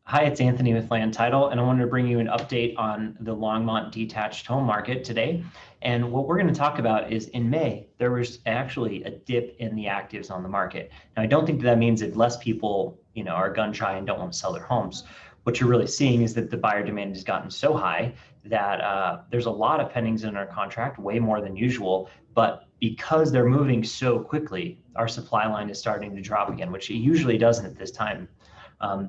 Hi, it's Anthony with Land Title, and I wanted to bring you an update on the Longmont detached home market today. And what we're going to talk about is in May, there was actually a dip in the actives on the market. Now, I don't think that means that less people, are gun shy and don't want to sell their homes. What you're really seeing is that the buyer demand has gotten so high that there's a lot of pendings in our contract, way more than usual. But because they're moving so quickly, our supply line is starting to drop again, which it usually doesn't at this time.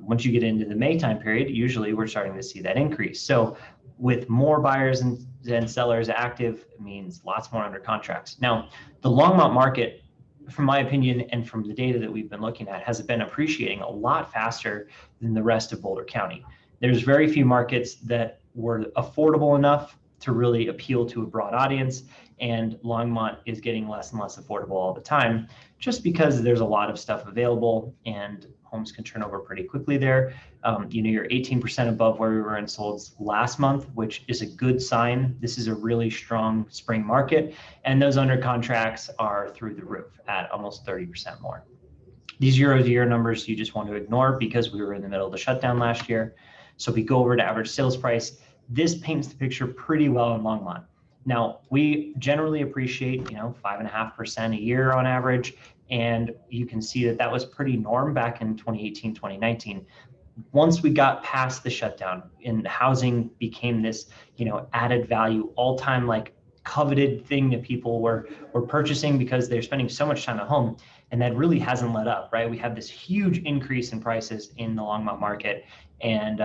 Once you get into the May time period, usually we're starting to see that increase. So with more buyers and sellers active, it means lots more under contracts. Now, the Longmont market, from my opinion, and from the data that we've been looking at, has been appreciating a lot faster than the rest of Boulder County. There's very few markets that were affordable enough to really appeal to a broad audience, and Longmont is getting less and less affordable all the time, just because there's a lot of stuff available and homes can turn over pretty quickly there. You're 18% above where we were in solds last month, which is a good sign. This is a really strong spring market, and those under contracts are through the roof at almost 30% more. These year-over-year numbers you just want to ignore because we were in the middle of the shutdown last year. So if we go over to average sales price, this paints the picture pretty well in Longmont. Now, we generally appreciate, 5.5% a year on average. And you can see that that was pretty norm back in 2018, 2019. Once we got past the shutdown and housing became this, added value, all-time like coveted thing that people were purchasing because they're spending so much time at home, and that really hasn't let up, right? We have this huge increase in prices in the Longmont market, and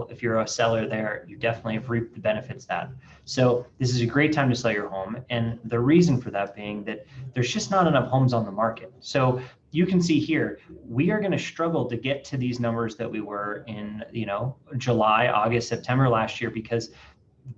if you're a seller there, you definitely have reaped the benefits of that. So this is a great time to sell your home, and the reason for that being that there's just not enough homes on the market. So you can see here, we are going to struggle to get to these numbers that we were in, July, August, September last year, because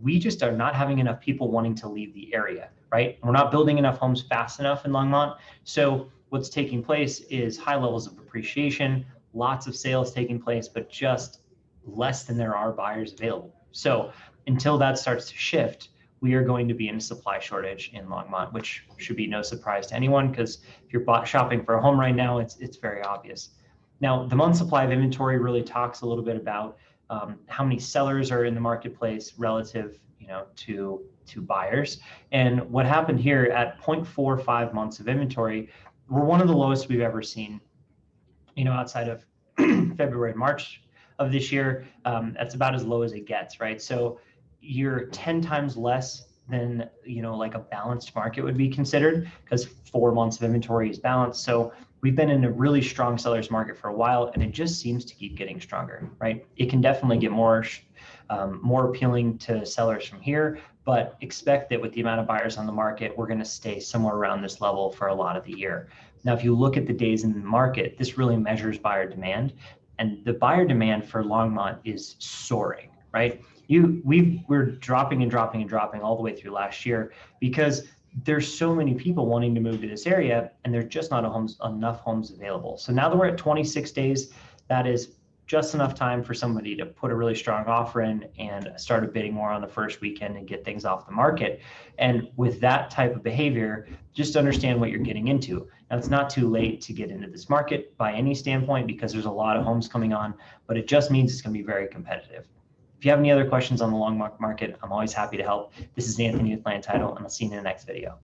we just are not having enough people wanting to leave the area, right? We're not building enough homes fast enough in Longmont. So what's taking place is high levels of appreciation, lots of sales taking place, but just less than there are buyers available. So until that starts to shift, we are going to be in a supply shortage in Longmont, which should be no surprise to anyone, because if you're shopping for a home right now, it's very obvious. Now, the month supply of inventory really talks a little bit about how many sellers are in the marketplace relative, to buyers. And what happened here at 0.45 months of inventory, we're one of the lowest we've ever seen, outside of February, March of this year. That's about as low as it gets, right? So you're 10 times less than, like a balanced market would be considered, because 4 months of inventory is balanced. So we've been in a really strong seller's market for a while, and it just seems to keep getting stronger, right? It can definitely get more appealing to sellers from here, but expect that with the amount of buyers on the market, we're going to stay somewhere around this level for a lot of the year. Now, if you look at the days in the market, this really measures buyer demand, and the buyer demand for Longmont is soaring, right? We're dropping and dropping and dropping all the way through last year because there's so many people wanting to move to this area, and there's just not enough homes available. So now that we're at 26 days, that is just enough time for somebody to put a really strong offer in and start bidding more on the first weekend and get things off the market. And with that type of behavior, just understand what you're getting into. Now, it's not too late to get into this market by any standpoint, because there's a lot of homes coming on, but it just means it's going to be very competitive. If you have any other questions on the Longmont market, I'm always happy to help. This is Anthony with Land Title, and I'll see you in the next video.